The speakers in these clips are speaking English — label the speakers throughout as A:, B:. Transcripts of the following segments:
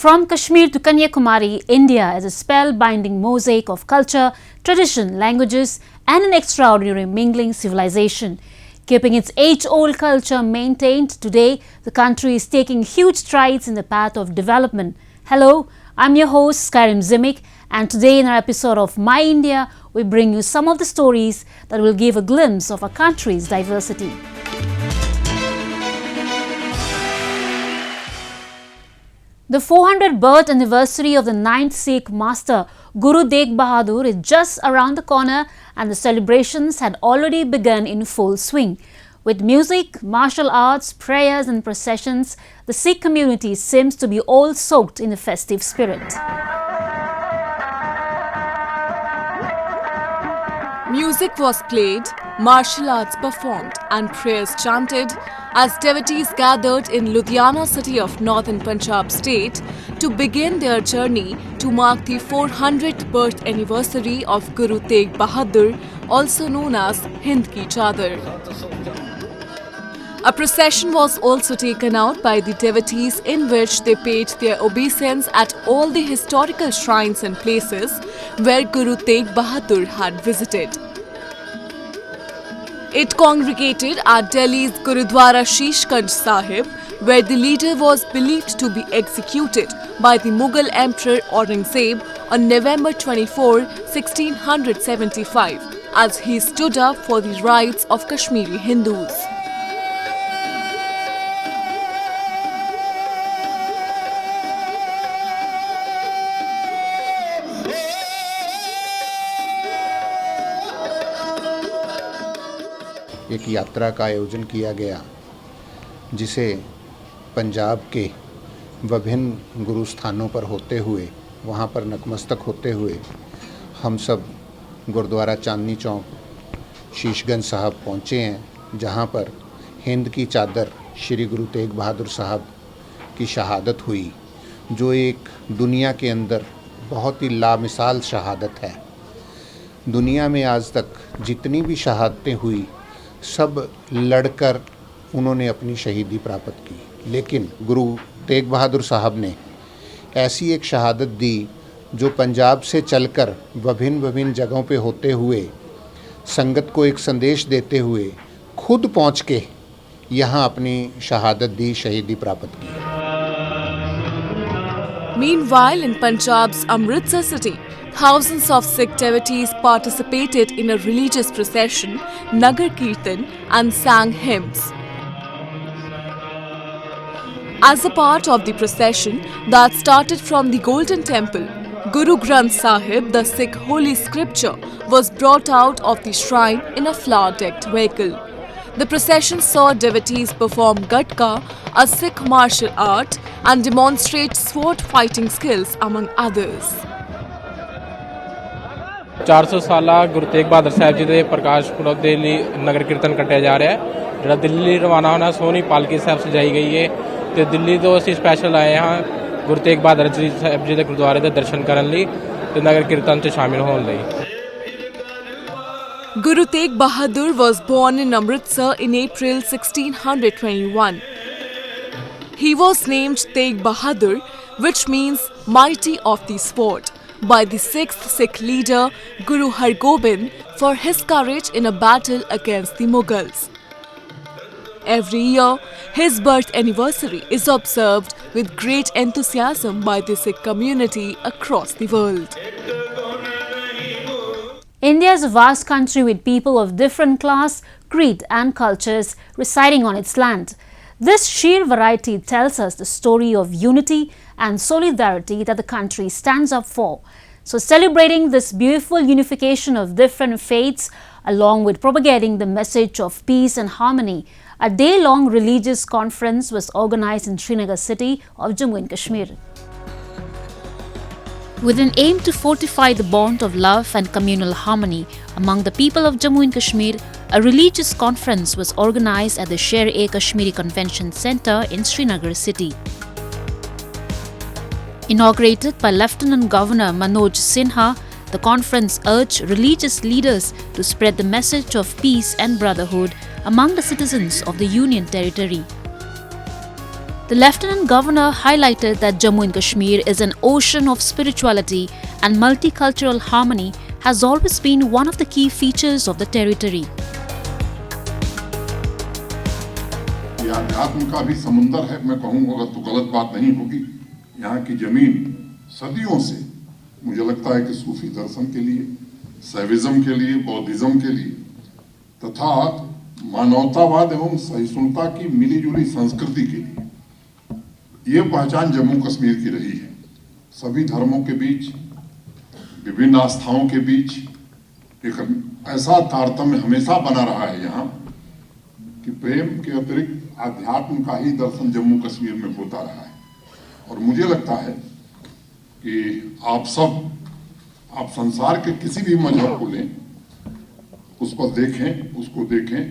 A: From Kashmir to Kanyakumari, India is a spellbinding mosaic of culture, tradition, languages and an extraordinary mingling civilization. Keeping its age-old culture maintained, today the country is taking huge strides in the path of development. Hello, I'm your host Skyrim Zimik, and today in our episode of My India, we bring you some of the stories that will give a glimpse of our country's diversity. The 400th birth anniversary of the 9th Sikh master Guru Tegh Bahadur is just around the corner, and the celebrations had already begun in full swing. With music, martial arts, prayers and processions, the Sikh community seems to be all soaked in the festive spirit.
B: Music was played, martial arts performed and prayers chanted as devotees gathered in Ludhiana city of northern Punjab state to begin their journey to mark the 400th birth anniversary of Guru Tegh Bahadur, also known as Hind Ki Chadar. A procession was also taken out by the devotees in which they paid their obeisance at all the historical shrines and places where Guru Tegh Bahadur had visited. It congregated at Delhi's Gurudwara Shishganj Sahib, where the leader was believed to be executed by the Mughal Emperor Aurangzeb on November 24, 1675, as he stood up for the rights of Kashmiri Hindus.
C: एक यात्रा का आयोजन किया गया, जिसे पंजाब के विभिन्न गुरु स्थानों पर होते हुए, वहाँ पर नतमस्तक होते हुए हम सब गुरुद्वारा चांदनी चौक शीशगंज साहब पहुँचे हैं, जहाँ पर हिंद की चादर श्री गुरु तेग बहादुर साहब की शहादत हुई, जो एक दुनिया के अंदर बहुत ही लामिसाल शहादत है। दुनिया में आज तक जितनी भी शहादतें हुई, सब लड़कर उन्होंने अपनी शहीदी प्राप्त की, लेकिन गुरु तेग बहादुर साहब ने ऐसी एक शहादत दी जो पंजाब से चलकर विभिन्न जगहों पे होते हुए संगत को एक संदेश देते हुए खुद पहुंच के यहाँ अपनी शहादत दी, शहीदी प्राप्त की।
B: Meanwhile, in Punjab's Amritsar city, thousands of Sikh devotees participated in a religious procession, Nagar Kirtan, and sang hymns. As a part of the procession that started from the Golden Temple, Guru Granth Sahib, the Sikh holy scripture, was brought out of the shrine in a flower-decked vehicle. The procession saw devotees perform Gatka, a Sikh martial art, and demonstrate sword fighting skills among others.
D: 400 ਸਾਲਾ ਗੁਰੂ ਤੇਗ ਬਹਾਦਰ ਸਾਹਿਬ ਜੀ ਦੇ ਪ੍ਰਕਾਸ਼ ਪੁਰਬ ਦੇ ਲਈ ਨਗਰ ਕੀਰਤਨ ਕੱਟਿਆ ਜਾ ਰਿਹਾ ਹੈ, ਜਿਹੜਾ ਦਿੱਲੀ ਲਈ ਰਵਾਨਾ ਹੋਣਾ। ਸੋਹਣੀ ਪਾਲਕੀ ਸਾਹਿਬ ਸਜਾਈ ਗਈ ਹੈ ਤੇ ਦਿੱਲੀ ਤੋਂ ਅਸੀਂ ਸਪੈਸ਼ਲ ਆਏ ਹਾਂ ਗੁਰੂ ਤੇਗ ਬਹਾਦਰ ਜੀ ਸਾਹਿਬ ਜੀ ਦੇ ਗੁਰਦੁਆਰੇ ਦੇ ਦਰਸ਼ਨ ਕਰਨ ਲਈ ਤੇ ਨਗਰ ਕੀਰਤਨ 'ਚ ਸ਼ਾਮਿਲ ਹੋਣ ਲਈ।
B: Guru Tegh Bahadur was born in Amritsar in April 1621. He was named Tegh Bahadur, which means mighty of the sword, by the 6th Sikh leader Guru Har Gobind for his courage in a battle against the Mughals. Every year, his birth anniversary is observed with great enthusiasm by the Sikh community across the world.
A: India is a vast country with people of different class, creed and cultures residing on its land. This sheer variety tells us the story of unity and solidarity that the country stands up for. So, celebrating this beautiful unification of different faiths, along with propagating the message of peace and harmony, a day-long religious conference was organized in Srinagar city of Jammu and Kashmir. With an aim to fortify the bond of love and communal harmony among the people of Jammu and Kashmir, a religious conference was organized at the Sher-e-Kashmiri Convention Centre in Srinagar city. Inaugurated by Lieutenant Governor Manoj Sinha, the conference urged religious leaders to spread the message of peace and brotherhood among the citizens of the Union Territory. The Lieutenant Governor highlighted that Jammu and Kashmir is an ocean of spirituality and multicultural harmony has always been one of the key features of the territory.
E: ये अध्यात्म का भी समुंदर है, मैं कहूँगा तो गलत बात नहीं होगी। यहाँ की जमीन सदियों से मुझे लगता है कि सूफी दर्शन के लिए, सैविज्म के लिए, बौद्धिज्म के लिए तथा मानवतावाद एवं सहिष्णुता की मिलीजुली संस्कृति के लिए ये पहचान जम्मू कश्मीर की रही है। सभी धर्मों के बीच, विभिन्न आस्थाओं के बीच एक ऐसा तारतम्य हमेशा बना रहा है यहाँ कि प्रेम के अतिरिक्त आध्यात्म का ही दर्शन जम्मू कश्मीर में होता रहा है। और मुझे लगता है कि आप संसार के किसी भी मजहब को लें, उस पर देखें, उसको देखें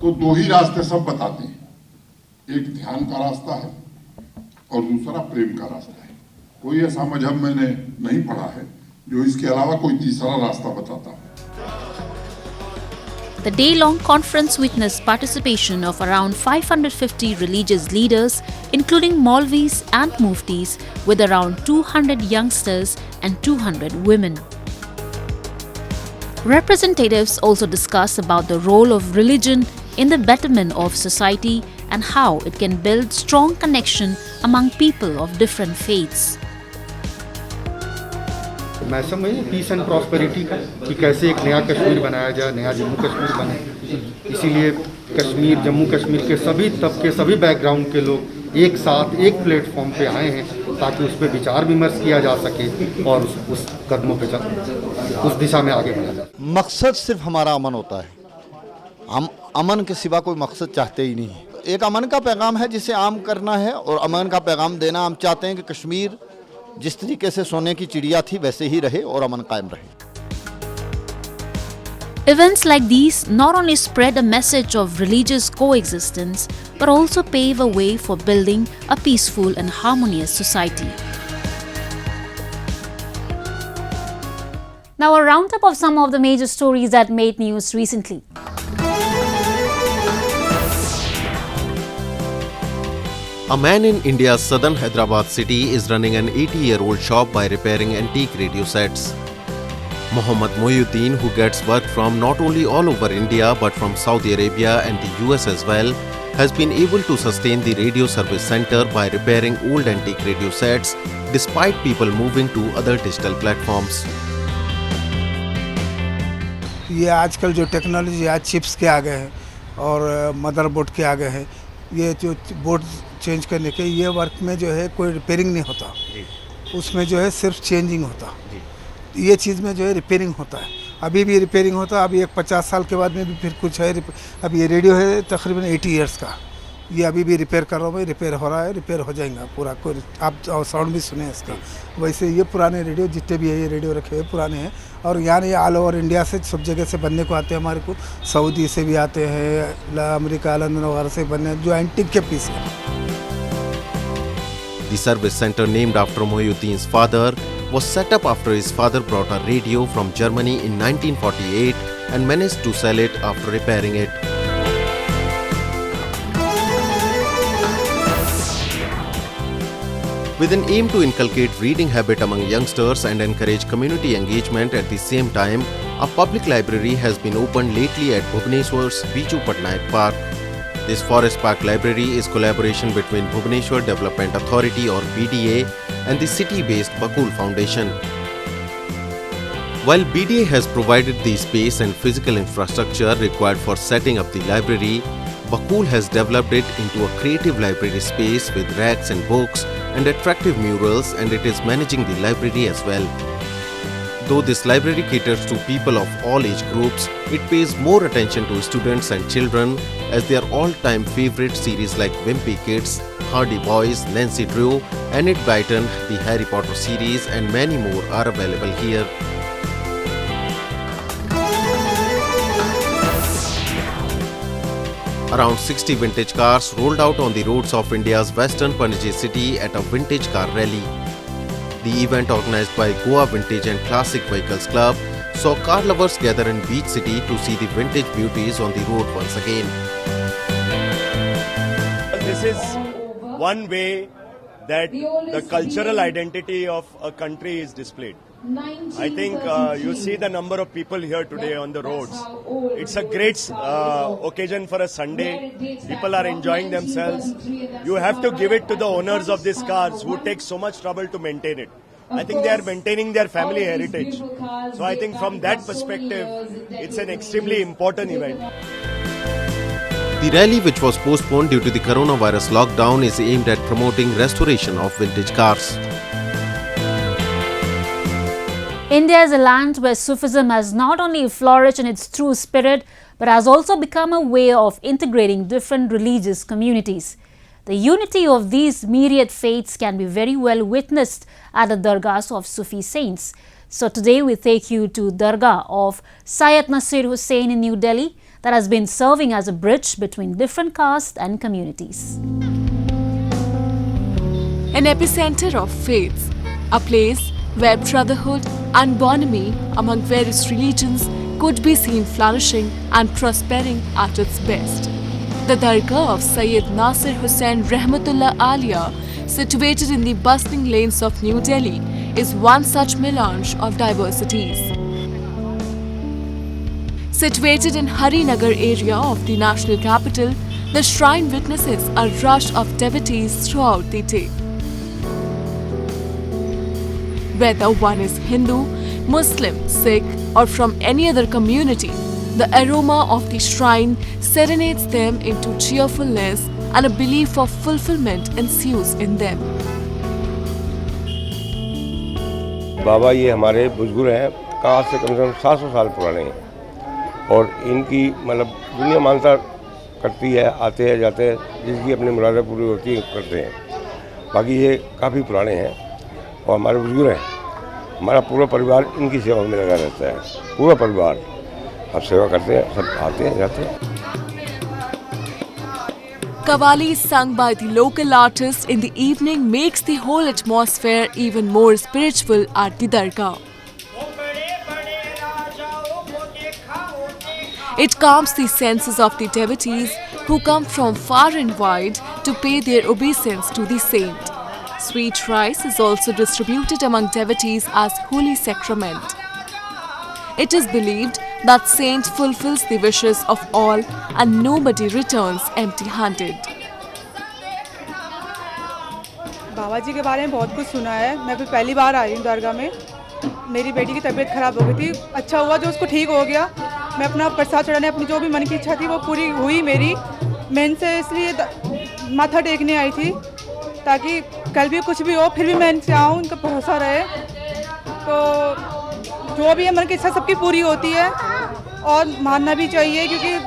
E: तो दो ही रास्ते सब बताते हैं, एक ध्यान का रास्ता है और दूसरा प्रेम का रास्ता है। कोई ऐसा मजहब मैंने नहीं पढ़ा है जो इसके अलावा कोई तीसरा रास्ता बताता है।
A: The day-long conference witnessed participation of around 550 religious leaders, including Maulvis and Muftis, with around 200 youngsters and 200 women. Representatives also discussed about the role of religion in the betterment of society and how it can build strong connection among people of different faiths.
F: मैं समझ piece and prosperity का कि कैसे एक नया कश्मीर बनाया जाए, नया जम्मू कश्मीर बने। इसीलिए कश्मीर, जम्मू कश्मीर के सभी तबके, सभी बैकग्राउंड के लोग एक साथ एक प्लेटफॉर्म पे आए हैं ताकि उस पर विचार विमर्श किया जा सके और उस कदमों पे उस दिशा में आगे बढ़ा जाए।
G: मकसद सिर्फ हमारा अमन होता है, हम अमन के सिवा कोई मकसद चाहते ही नहीं है। एक अमन का पैगाम है जिसे आम करना है और अमन का पैगाम देना। हम चाहते हैं कि कश्मीर जिस तरीके से सोने की चिड़िया थी वैसे ही रहे और अमन कायम रहे।
A: Events like these not only spread a message of religious coexistence but also pave a way for building a peaceful and harmonious society. Now a roundup of some of the major stories that made news recently.
H: A man in India's southern Hyderabad city is running an 80-year-old shop by repairing antique radio sets. Mohammad Mohyuddin, who gets work from not only all over India but from Saudi Arabia and the US as well, has been able to sustain the radio service center by repairing old antique radio sets despite people moving to other digital platforms.
I: ये आजकल जो technology आज chips के आ गए हैं और motherboard के आ गए हैं, ये जो बोर्ड चेंज करने के ये वर्क में जो है कोई रिपेयरिंग नहीं होता, उसमें जो है सिर्फ चेंजिंग होता। ये चीज़ में जो है रिपेयरिंग होता है, अभी भी रिपेयरिंग होता है। अभी एक 50 साल के बाद में भी फिर कुछ है। अब ये रेडियो है तकरीबन 80 इयर्स का, ये अभी भी रिपेयर कर रहा हूँ भाई, रिपेयर हो रहा है, रिपेयर हो जाएगा पूरा। कोई आप साउंड भी सुने इसका। वैसे ये पुराने रेडियो जितने भी है ये रेडियो रखे हुए पुराने हैं और यहाँ ये ऑल ओवर इंडिया से सब जगह से बनने को आते हैं। हमारे को सऊदी से भी आते हैं, अमेरिका, लंदन वगैरह से बनने जो एंटीक के पीस है।
H: The service center named after Mohyuddin's father was set up after his father brought a radio from Germany in 1948 and managed to sell it after repairing it. With an aim to inculcate reading habit among youngsters and encourage community engagement at the same time, a public library has been opened lately at Bhubaneswar's Biju Patnaik Park. This Forest Park Library is collaboration between Bhubaneswar Development Authority or BDA and the city-based Phool Foundation. While BDA has provided the space and physical infrastructure required for setting up the library, Phool has developed it into a creative library space with racks and books and attractive murals, and it is managing the library as well. Though this library caters to people of all age groups, it pays more attention to students and children as their all-time favorite series like Wimpy Kids, Hardy Boys, Nancy Drew, Enid Blyton, the Harry Potter series and many more are available here. Around 60 vintage cars rolled out on the roads of India's western Panaji city at a vintage car rally. The event, organized by Goa Vintage and Classic Vehicles Club, saw car lovers gather in Beach City to see the vintage beauties on the road once again.
J: This is one way that the cultural identity of a country is displayed. I think you see the number of people here today on the roads. It's a great occasion for a Sunday. People are enjoying themselves. You have to give it to the owners of these cars who take so much trouble to maintain it. I think they are maintaining their family heritage. So I think from that perspective, it's an extremely important event.
H: The rally, which was postponed due to the coronavirus lockdown, is aimed at promoting restoration of vintage cars.
A: India is a land where Sufism has not only flourished in its true spirit, but has also become a way of integrating different religious communities. The unity of these myriad faiths can be very well witnessed at the Dargahs of Sufi saints. So today we take you to Dargah of Sayyad Nasir Hussain in New Delhi, that has been serving as a bridge between different castes and communities.
B: An epicenter of faiths, a place where brotherhood and bonhomie among various religions could be seen flourishing and prospering at its best. The Dargah of Sayyid Nasir Hussain Rahmatullah Aliyah, situated in the bustling lanes of New Delhi, is one such melange of diversities. Situated in Srinagar area of the national capital, the shrine witnesses a rush of devotees throughout the day. Whether one is Hindu, Muslim, Sikh or from any other community, the aroma of the shrine serenades them into cheerfulness and a belief of fulfillment ensues in them.
K: बाबा ये हमारे बुजुर्ग हैं, कहाँ से कम 700 साल पुराने हैं और इनकी मतलब दुनिया मानता करती है, आते हैं जाते हैं, जिसकी अपनी मुरादें पूरी होती है करते हैं। बाकी ये काफ़ी पुराने हैं और हमारे बुजुर्ग हैं। हमारा पूरा परिवार इनकी सेवा में लगा रहता है, पूरा परिवार अब सेवा करते हैं, सब आते हैं जाते हैं।
B: Qawwali sung by the local artists in the evening makes the whole atmosphere even more spiritual at the Dargah. It calms the senses of the devotees who come from far and wide to pay their obeisance to the saint. Sweet rice is also distributed among devotees as holy sacrament. It is believed that saint fulfills the wishes of all and nobody returns empty-handed.
L: बाबा जी के बारे में बहुत कुछ सुना है। मैं भी पहली बार आई हूँ दरगाह में। मेरी बेटी की तबीयत खराब हो गई थी, अच्छा हुआ जो उसको ठीक हो गया। मैं अपना प्रसाद चढ़ाने, अपनी जो भी मन की इच्छा थी वो पूरी हुई मेरी। मैं इनसे इसलिए माथा टेकने आई थी ताकि कल भी कुछ भी हो फिर भी मैं इनसे आऊँ, इनका भरोसा रहे। तो जो भी है मन की इच्छा सबकी पूरी होती है और मानना भी चाहिए क्योंकि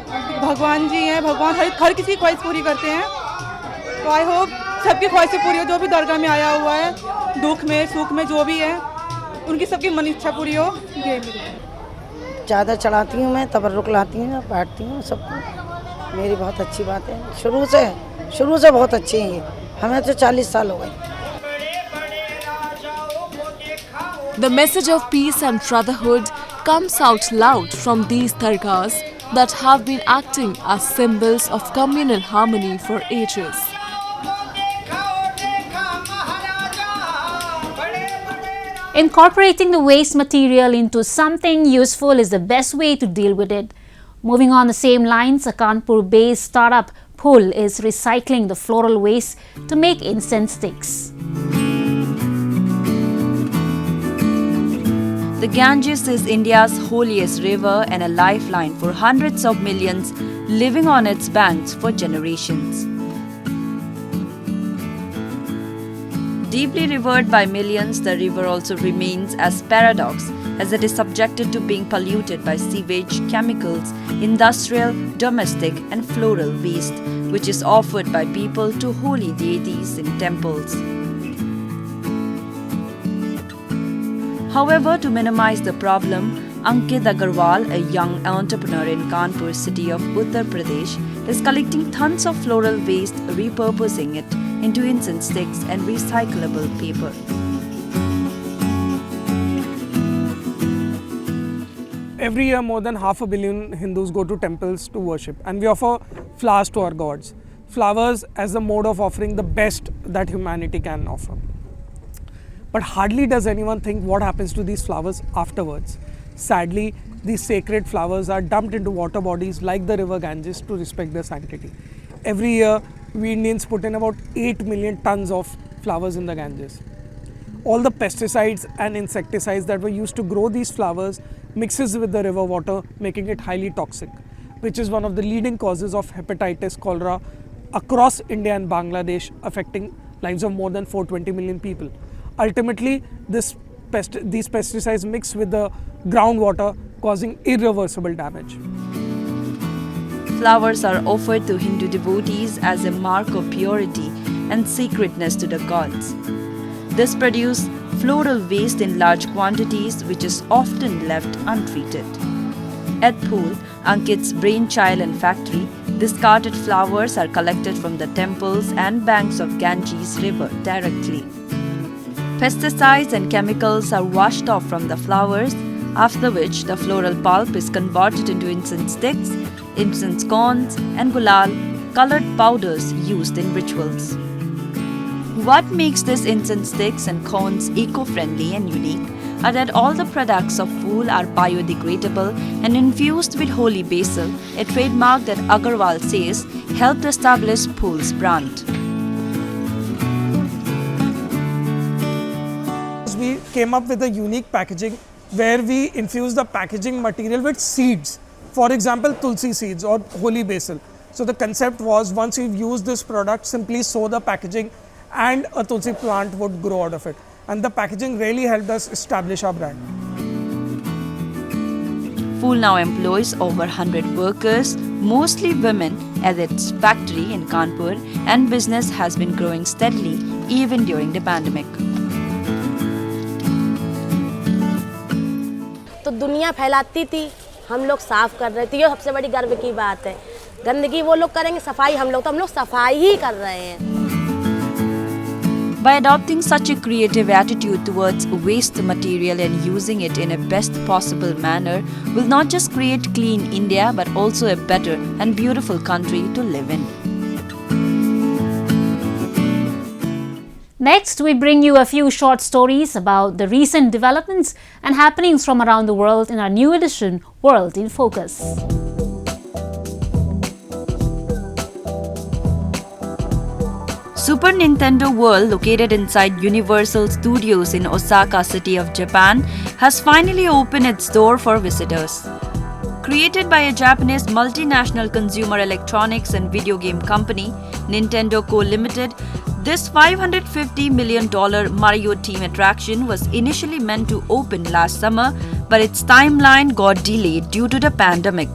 L: भगवान जी हैं, भगवान हर किसी की ख्वाहिश पूरी करते हैं। तो आई होप सबकी ख्वाहिशें पूरी हो, जो भी दरगाह में आया हुआ है, दुख में सुख में जो भी है, उनकी सबकी मन इच्छा पूरी हो। ये
M: ज़्यादा चढ़ाती हूँ मैं, तबर्रुक लाती हूँ, बांटती हूँ सबको। मेरी बहुत अच्छी बात है, शुरू से बहुत अच्छी है। हमें तो 40 साल हो गए।
B: The message of peace and brotherhood comes out loud from these dargahs that have been acting as symbols of communal harmony for ages.
A: Incorporating the waste material into something useful is the best way to deal with it. Moving on the same lines, a Kanpur-based startup Phool is recycling the floral waste to make incense sticks.
N: The Ganges is India's holiest river and a lifeline for hundreds of millions living on its banks for generations. Deeply revered by millions, the river also remains as paradox as it is subjected to being polluted by sewage, chemicals, industrial, domestic and floral waste, which is offered by people to holy deities in temples. However, to minimize the problem, Ankit Agarwal, a young entrepreneur in Kanpur city of Uttar Pradesh, is collecting tons of floral waste, repurposing it into incense sticks and recyclable paper.
O: Every year more than 500 million Hindus go to temples to worship and we offer flowers to our gods. flowers as a mode of offering the best that humanity can offer. But hardly does anyone think what happens to these flowers afterwards. Sadly, these sacred flowers are dumped into water bodies like the river Ganges to respect their sanctity. Every year, we Indians put in about 8 million tons of flowers in the Ganges. All the pesticides and insecticides that were used to grow these flowers mixes with the river water, making it highly toxic, which is one of the leading causes of hepatitis, cholera across India and Bangladesh, affecting lives of more than 420 million people. Ultimately, these pesticides mix with the groundwater, causing irreversible damage.
N: Flowers are offered to Hindu devotees as a mark of purity and sacredness to the gods. This produces floral waste in large quantities, which is often left untreated. At Phool, Ankit's brainchild and factory, discarded flowers are collected from the temples and banks of Ganges River directly. Pesticides and chemicals are washed off from the flowers, after which the floral pulp is converted into incense sticks, incense cones, and gulal, colored powders used in rituals. What makes these incense sticks and cones eco-friendly and unique are that all the products of Phool are biodegradable and infused with holy basil, a trademark that Agarwal says helped establish Phool's brand.
O: We came up with a unique packaging where we infuse the packaging material with seeds. For example, tulsi seeds or holy basil. So the concept was, once you've used this product, simply sew the packaging and a tulsi plant would grow out of it. And the packaging really helped us establish our brand.
N: Phool now employs over 100 workers, mostly women, at its factory in Kanpur, and business has been growing steadily even during the pandemic.
P: तो दुनिया फैलाती थी, हम लोग साफ कर रहे थे, ये सबसे बड़ी गर्व की बात है। गंदगी वो लोग करेंगे, सफाई हम लोग, तो हम लोग सफाई ही कर रहे हैं।
N: By adopting such a creative attitude towards waste material and using it in a best possible manner will not just create clean India but also a better and beautiful country to live in.
A: Next, we bring you a few short stories about the recent developments and happenings from around the world in our new edition, World in Focus.
N: Super Nintendo World, located inside Universal Studios in Osaka City of Japan, has finally opened its door for visitors. Created by a Japanese multinational consumer electronics and video game company, Nintendo Co. Limited, this $550 million Mario theme attraction was initially meant to open last summer, but its timeline got delayed due to the pandemic.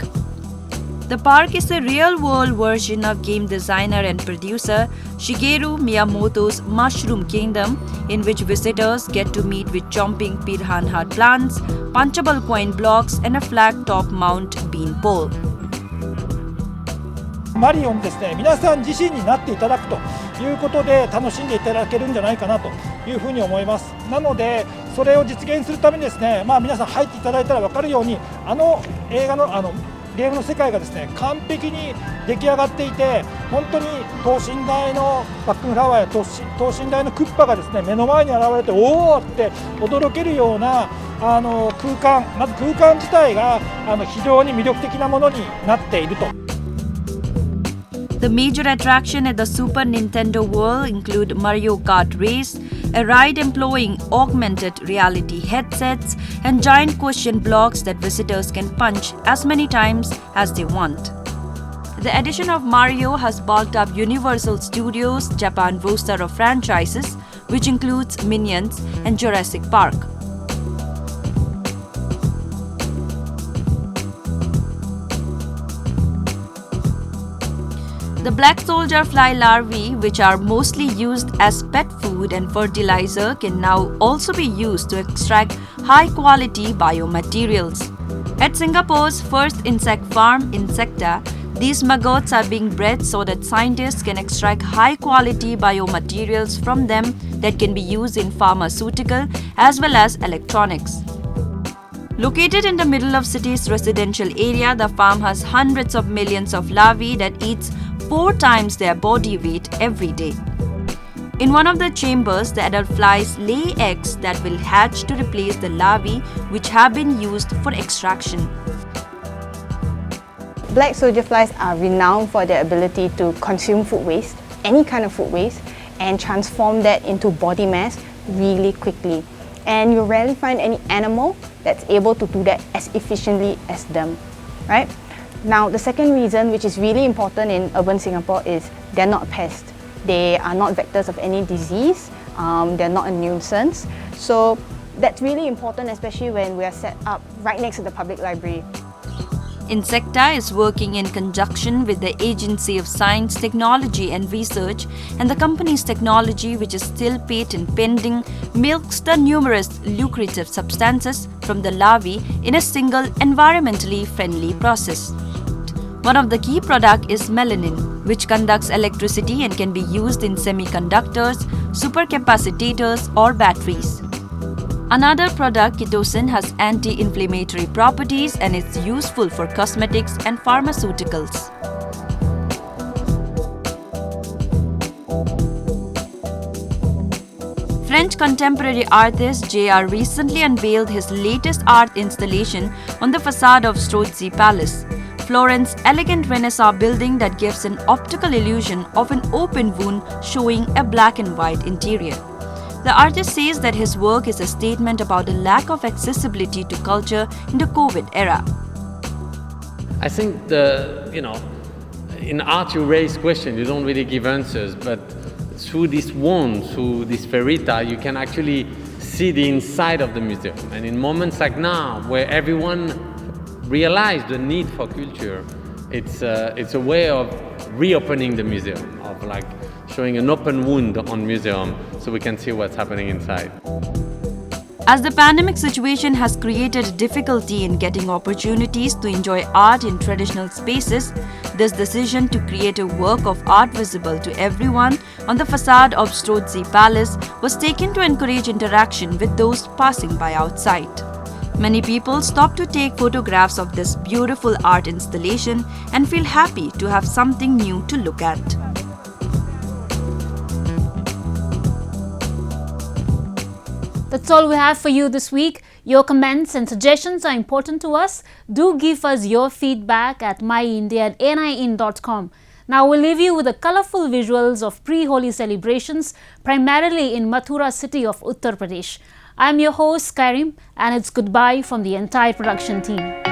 N: The park is a real-world version of game designer and producer Shigeru Miyamoto's Mushroom Kingdom, in which visitors get to meet with chomping piranha plants, punchable coin blocks, and a flag-top mount beanpole.
Q: マリオにですね、皆さん自身になっていただくということで楽しんでいただけるんじゃないかなというふうに思います。なので、それを実現するためにですね、皆さん入っていただいたら分かるように、映画のゲームの世界がですね、完璧に出来上がっていて、本当に等身大のバックフラワーや等身大のクッパがですね、目の前に現れておーって驚けるような空間、まず空間自体が非常に魅力的なものになっていると。
N: The major attraction at the Super Nintendo World include Mario Kart Race, a ride employing augmented reality headsets, and giant question blocks that visitors can punch as many times as they want. The addition of Mario has bulked up Universal Studios' Japan roster of franchises, which includes Minions and Jurassic Park. The black soldier fly larvae, which are mostly used as pet food and fertilizer, can now also be used to extract high-quality biomaterials. At Singapore's first insect farm, Insecta, these maggots are being bred so that scientists can extract high-quality biomaterials from them that can be used in pharmaceutical as well as electronics. Located in the middle of city's residential area, the farm has hundreds of millions of larvae that eats 4 times their body weight every day. In one of the chambers, the adult flies lay eggs that will hatch to replace the larvae which have been used for extraction.
R: Black soldier flies are renowned for their ability to consume food waste, any kind of food waste, and transform that into body mass really quickly. And you rarely find any animal that's able to do that as efficiently as them, right? Now, the second reason, which is really important in urban Singapore, is they're not pests. They are not vectors of any disease. They're not a nuisance. So that's really important, especially when we are set up right next to the public library.
N: Insecta is working in conjunction with the Agency of Science, Technology and Research, and the company's technology, which is still patent pending, milks the numerous lucrative substances from the larvae in a single environmentally friendly process. One of the key products is melanin, which conducts electricity and can be used in semiconductors, supercapacitors or batteries. Another product, chitosan, has anti-inflammatory properties and is useful for cosmetics and pharmaceuticals. French contemporary artist J.R. recently unveiled his latest art installation on the facade of Strozzi Palace, Florence's elegant Renaissance building that gives an optical illusion of an open wound showing a black and white interior. The artist says that his work is a statement about the lack of accessibility to culture in the COVID era.
S: I think in art you raise questions, you don't really give answers, but through this wound, through this ferita, you can actually see the inside of the museum. And in moments like now, where everyone realizes the need for culture, it's a way of reopening the museum, of like showing an open wound on museum so we can see what's happening inside.
N: As the pandemic situation has created difficulty in getting opportunities to enjoy art in traditional spaces, this decision to create a work of art visible to everyone on the facade of Strozzi Palace was taken to encourage interaction with those passing by outside. Many people stop to take photographs of this beautiful art installation and feel happy to have something new to look at.
A: That's all we have for you this week. Your comments and suggestions are important to us. Do give us your feedback at myindia@nin.com. Now we'll leave you with the colourful visuals of pre-Holi celebrations, primarily in Mathura city of Uttar Pradesh. I'm your host, Kairim, and it's goodbye from the entire production team.